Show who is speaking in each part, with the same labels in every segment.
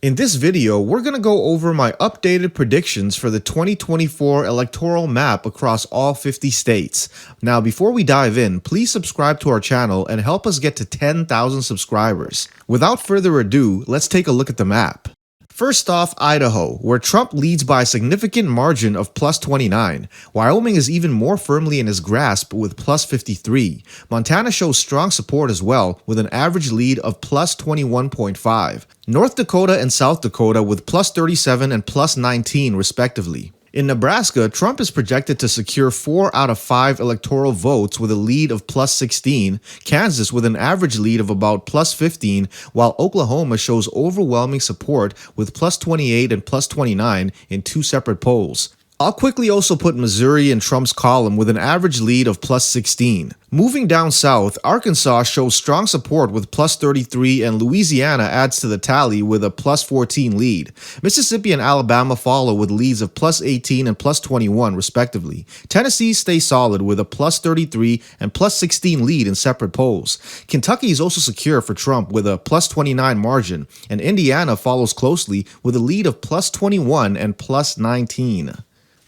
Speaker 1: In this video, we're going to go over my updated predictions for the 2024 electoral map across all 50 states. Now, before we dive in, please subscribe to our channel and help us get to 10,000 subscribers. Without further ado, let's take a look at the map. First off, Idaho, where Trump leads by a significant margin of plus 29. Wyoming is even more firmly in his grasp with plus 53. Montana shows strong support as well, with an average lead of plus 21.5. North Dakota and South Dakota with plus 37 and plus 19 respectively. In Nebraska, Trump is projected to secure 4 out of 5 electoral votes with a lead of plus 16, Kansas with an average lead of about plus 15, while Oklahoma shows overwhelming support with plus 28 and plus 29 in 2 separate polls. I'll quickly also put Missouri in Trump's column with an average lead of plus 16. Moving down south, Arkansas shows strong support with plus 33 and Louisiana adds to the tally with a plus 14 lead. Mississippi and Alabama follow with leads of plus 18 and plus 21 respectively. Tennessee stays solid with a plus 33 and plus 16 lead in separate polls. Kentucky is also secure for Trump with a plus 29 margin, and Indiana follows closely with a lead of plus 21 and plus 19.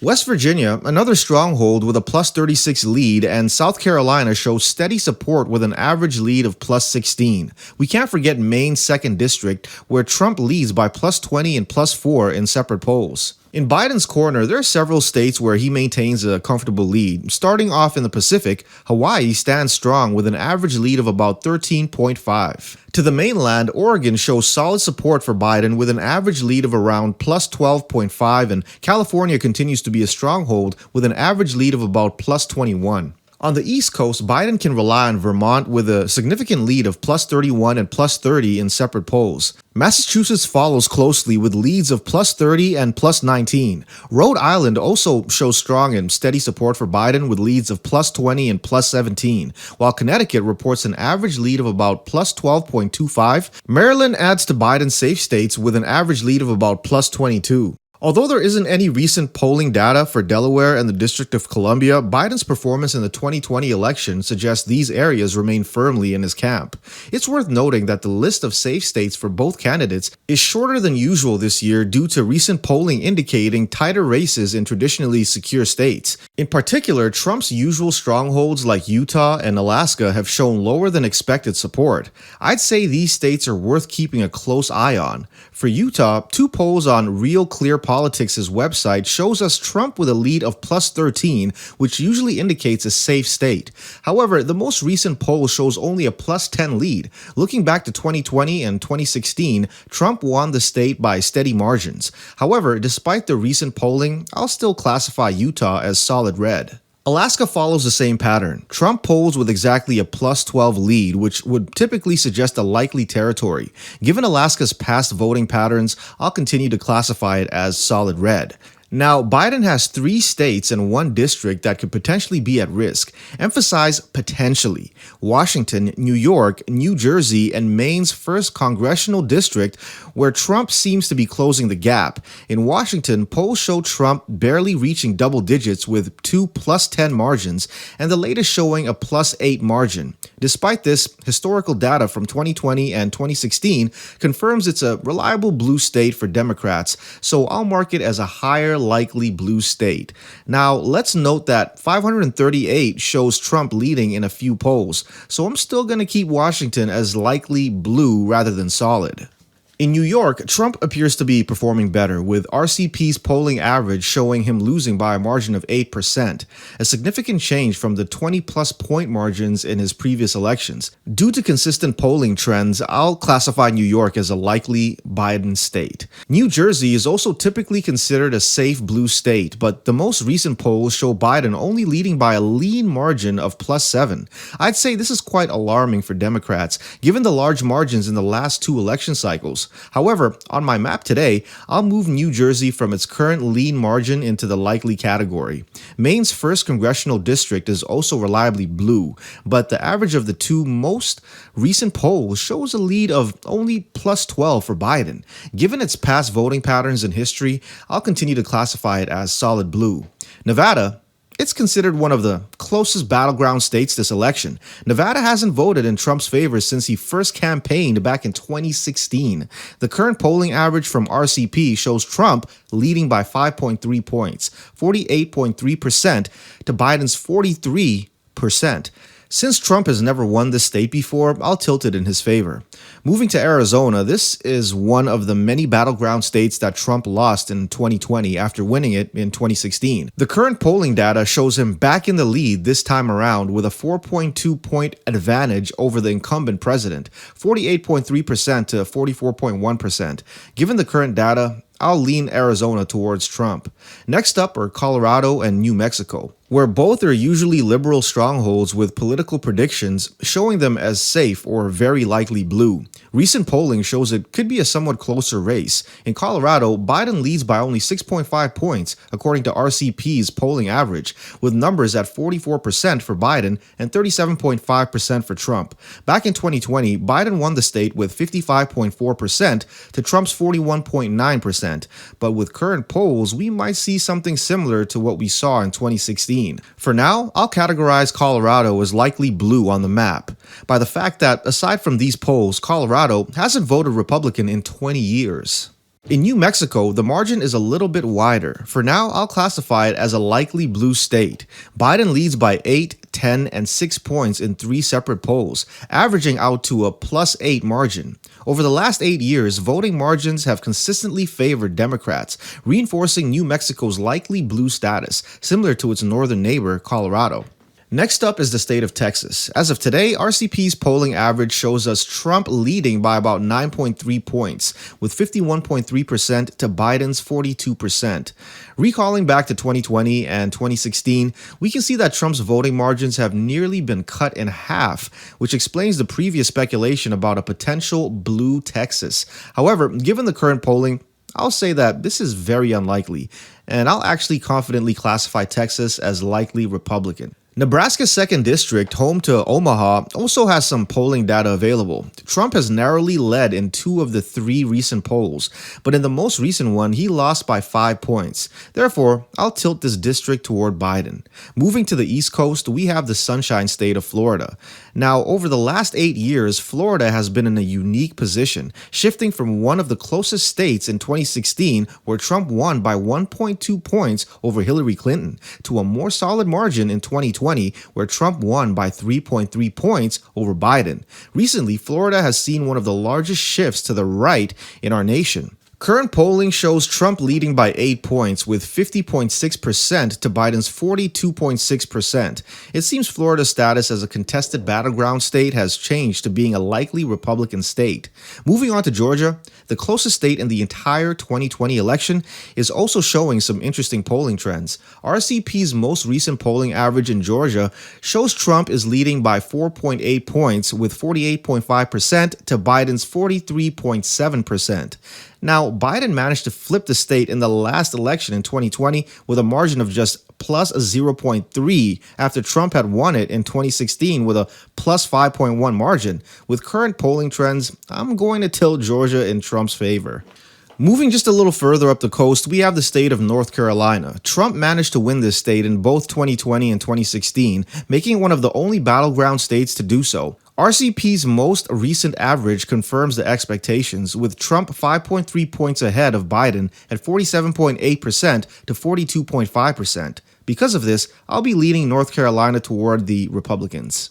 Speaker 1: West Virginia, another stronghold with a plus 36 lead, and South Carolina shows steady support with an average lead of plus 16. We can't forget Maine's 2nd District, where Trump leads by plus 20 and plus 4 in separate polls. In Biden's corner, there are several states where he maintains a comfortable lead. Starting off in the Pacific, Hawaii stands strong with an average lead of about 13.5. To the mainland, Oregon shows solid support for Biden with an average lead of around plus 12.5, and California continues to be a stronghold with an average lead of about plus 21. On the East Coast, Biden can rely on Vermont with a significant lead of plus 31 and plus 30 in separate polls. Massachusetts follows closely with leads of plus 30 and plus 19. Rhode Island also shows strong and steady support for Biden with leads of plus 20 and plus 17, while Connecticut reports an average lead of about plus 12.25. Maryland adds to Biden's safe states with an average lead of about plus 22. Although there isn't any recent polling data for Delaware and the District of Columbia, Biden's performance in the 2020 election suggests these areas remain firmly in his camp. It's worth noting that the list of safe states for both candidates is shorter than usual this year due to recent polling indicating tighter races in traditionally secure states. In particular, Trump's usual strongholds like Utah and Alaska have shown lower than expected support. I'd say these states are worth keeping a close eye on. For Utah, 2 polls on Real Clear Politics' website shows us Trump with a lead of plus 13, which usually indicates a safe state. However, the most recent poll shows only a plus 10 lead. Looking back to 2020 and 2016, Trump won the state by steady margins. However, despite the recent polling, I'll still classify Utah as solid red. Alaska follows the same pattern. Trump polls with exactly a plus 12 lead, which would typically suggest a likely territory. Given Alaska's past voting patterns, I'll continue to classify it as solid red. Now, Biden has 3 states and 1 district that could potentially be at risk. Emphasize potentially. Washington, New York, New Jersey, and Maine's 1st congressional district, where Trump seems to be closing the gap. In Washington, polls show Trump barely reaching double digits with 2 plus 10 margins, and the latest showing a plus 8 margin. Despite this, historical data from 2020 and 2016 confirms it's a reliable blue state for Democrats, so I'll mark it as a higher likely blue state. Now, let's note that FiveThirtyEight shows Trump leading in a few polls, so I'm still going to keep Washington as likely blue rather than solid. In New York, Trump appears to be performing better, with RCP's polling average showing him losing by a margin of 8%, a significant change from the 20-plus point margins in his previous elections. Due to consistent polling trends, I'll classify New York as a likely Biden state. New Jersey is also typically considered a safe blue state, but the most recent polls show Biden only leading by a lean margin of plus 7. I'd say this is quite alarming for Democrats, given the large margins in the last 2 election cycles. However, on my map today, I'll move New Jersey from its current lean margin into the likely category. Maine's 1st congressional district is also reliably blue, but the average of the 2 most recent polls shows a lead of only plus 12 for Biden. Given its past voting patterns and history, I'll continue to classify it as solid blue. Nevada, It's considered one of the closest battleground states this election. Nevada hasn't voted in Trump's favor since he first campaigned back in 2016. The current polling average from RCP shows Trump leading by 5.3 points, 48.3% to Biden's 43%. Since Trump has never won this state before, I'll tilt it in his favor. Moving to Arizona, this is one of the many battleground states that Trump lost in 2020 after winning it in 2016. The current polling data shows him back in the lead this time around with a 4.2 point advantage over the incumbent president, 48.3% to 44.1%. Given the current data, I'll lean Arizona towards Trump. Next up are Colorado and New Mexico, where both are usually liberal strongholds with political predictions showing them as safe or very likely blue. Recent polling shows it could be a somewhat closer race. In Colorado, Biden leads by only 6.5 points, according to RCP's polling average, with numbers at 44% for Biden and 37.5% for Trump. Back in 2020, Biden won the state with 55.4% to Trump's 41.9%. But with current polls, we might see something similar to what we saw in 2016. For now, I'll categorize Colorado as likely blue on the map, by the fact that aside from these polls, Colorado hasn't voted Republican in 20 years. In New Mexico, the margin is a little bit wider. For now, I'll classify it as a likely blue state. Biden leads by 8, 10, and 6 points in 3 separate polls, averaging out to a +8 margin. Over the last 8 years, voting margins have consistently favored Democrats, reinforcing New Mexico's likely blue status, similar to its northern neighbor, Colorado. Next up is the state of Texas. As of today, RCP's polling average shows us Trump leading by about 9.3 points, with 51.3% to Biden's 42%. Recalling back to 2020 and 2016, we can see that Trump's voting margins have nearly been cut in half, which explains the previous speculation about a potential blue Texas. However, given the current polling, I'll say that this is very unlikely, and I'll actually confidently classify Texas as likely Republican. Nebraska's 2nd District, home to Omaha, also has some polling data available. Trump has narrowly led in 2 of the 3 recent polls, but in the most recent one, he lost by 5 points. Therefore, I'll tilt this district toward Biden. Moving to the East Coast, we have the Sunshine State of Florida. Now, over the last 8 years, Florida has been in a unique position, shifting from one of the closest states in 2016, where Trump won by 1.2 points over Hillary Clinton, to a more solid margin in 2020, where Trump won by 3.3 points over Biden. Recently, Florida has seen one of the largest shifts to the right in our nation. Current polling shows Trump leading by 8 points with 50.6% to Biden's 42.6%. It seems Florida's status as a contested battleground state has changed to being a likely Republican state. Moving on to Georgia, the closest state in the entire 2020 election, is also showing some interesting polling trends. RCP's most recent polling average in Georgia shows Trump is leading by 4.8 points with 48.5% to Biden's 43.7%. Now, Biden managed to flip the state in the last election in 2020 with a margin of just plus 0.3 after Trump had won it in 2016 with a plus 5.1 margin. With current polling trends, I'm going to tilt Georgia in Trump's favor. Moving just a little further up the coast, we have the state of North Carolina. Trump managed to win this state in both 2020 and 2016, making it one of the only battleground states to do so. RCP's most recent average confirms the expectations, with Trump 5.3 points ahead of Biden at 47.8% to 42.5%. Because of this, I'll be leaning North Carolina toward the Republicans.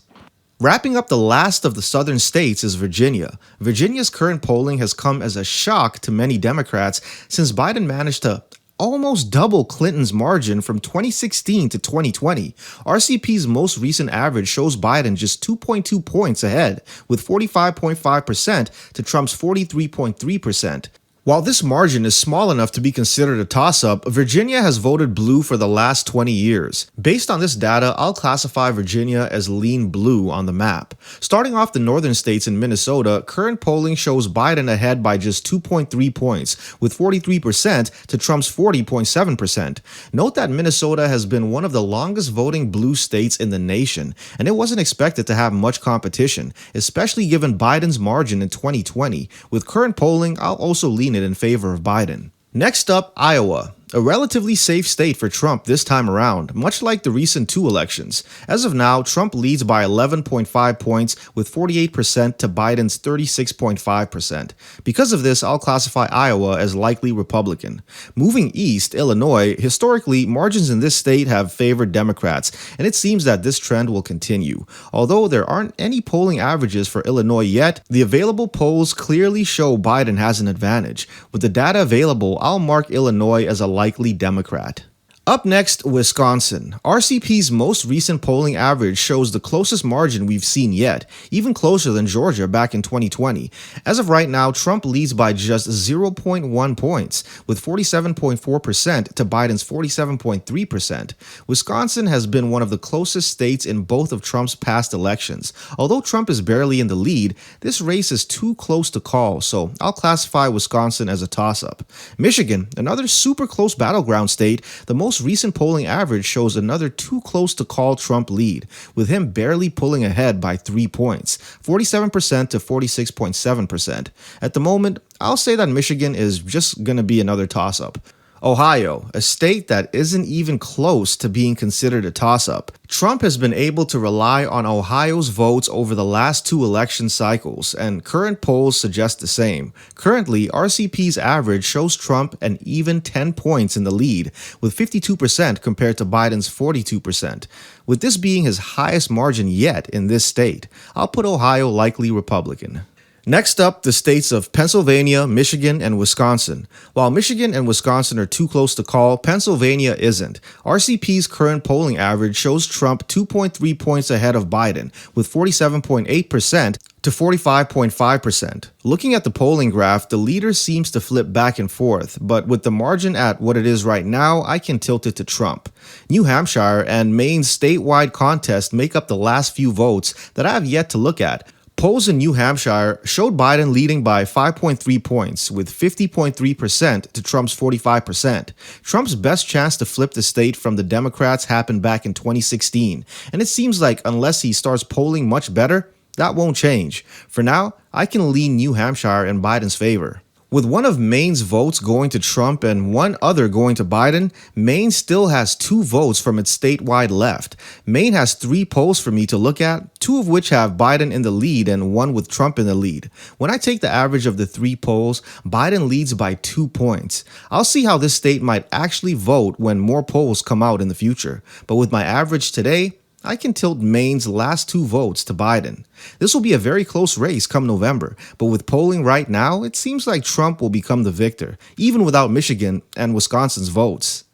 Speaker 1: Wrapping up the last of the southern states is Virginia. Virginia's current polling has come as a shock to many Democrats since Biden managed to almost double Clinton's margin from 2016 to 2020. RCP's most recent average shows Biden just 2.2 points ahead, with 45.5% to Trump's 43.3%. While this margin is small enough to be considered a toss-up, Virginia has voted blue for the last 20 years. Based on this data, I'll classify Virginia as lean blue on the map. Starting off the northern states in Minnesota, current polling shows Biden ahead by just 2.3 points, with 43% to Trump's 40.7%. Note that Minnesota has been one of the longest voting blue states in the nation, and it wasn't expected to have much competition, especially given Biden's margin in 2020. With current polling, I'll also lean it in favor of Biden. Next up, Iowa. a relatively safe state for Trump this time around, much like the recent two elections. As of now, Trump leads by 11.5 points with 48% to Biden's 36.5%. Because of this, I'll classify Iowa as likely Republican. Moving east, Illinois, historically, margins in this state have favored Democrats, and it seems that this trend will continue. Although there aren't any polling averages for Illinois yet, the available polls clearly show Biden has an advantage. With the data available, I'll mark Illinois as a likely Democrat. Up next, Wisconsin. RCP's most recent polling average shows the closest margin we've seen yet, even closer than Georgia back in 2020. As of right now, Trump leads by just 0.1 points, with 47.4% to Biden's 47.3%. Wisconsin has been one of the closest states in both of Trump's past elections. Although Trump is barely in the lead, this race is too close to call, so I'll classify Wisconsin as a toss-up. Michigan, another super close battleground state, the most recent polling average shows another too close to call Trump lead, with him barely pulling ahead by 3 points, 47% to 46.7%. At the moment, I'll say that Michigan is just going to be another toss-up. Ohio, a state that isn't even close to being considered a toss-up. Trump has been able to rely on Ohio's votes over the last two election cycles, and current polls suggest the same. Currently, RCP's average shows Trump an even 10 points in the lead, with 52% compared to Biden's 42%. With this being his highest margin yet in this state, I'll put Ohio likely Republican. Next up, the states of Pennsylvania, Michigan, and Wisconsin. While Michigan and Wisconsin are too close to call, Pennsylvania isn't. RCP's current polling average shows Trump 2.3 points ahead of Biden, with 47.8% to 45.5%. Looking at the polling graph, the leader seems to flip back and forth, but with the margin at what it is right now, I can tilt it to Trump. New Hampshire and Maine's statewide contest make up the last few votes that I have yet to look at. Polls in New Hampshire showed Biden leading by 5.3 points, with 50.3% to Trump's 45%. Trump's best chance to flip the state from the Democrats happened back in 2016, and it seems like unless he starts polling much better, that won't change. For now, I can lean New Hampshire in Biden's favor. With one of Maine's votes going to Trump and one other going to Biden, Maine still has 2 votes from its statewide left. Maine has 3 polls for me to look at, 2 of which have Biden in the lead and 1 with Trump in the lead. When I take the average of the 3 polls, Biden leads by 2 points. I'll see how this state might actually vote when more polls come out in the future. But with my average today, I can tilt Maine's last 2 votes to Biden. This will be a very close race come November, but with polling right now, it seems like Trump will become the victor, even without Michigan and Wisconsin's votes.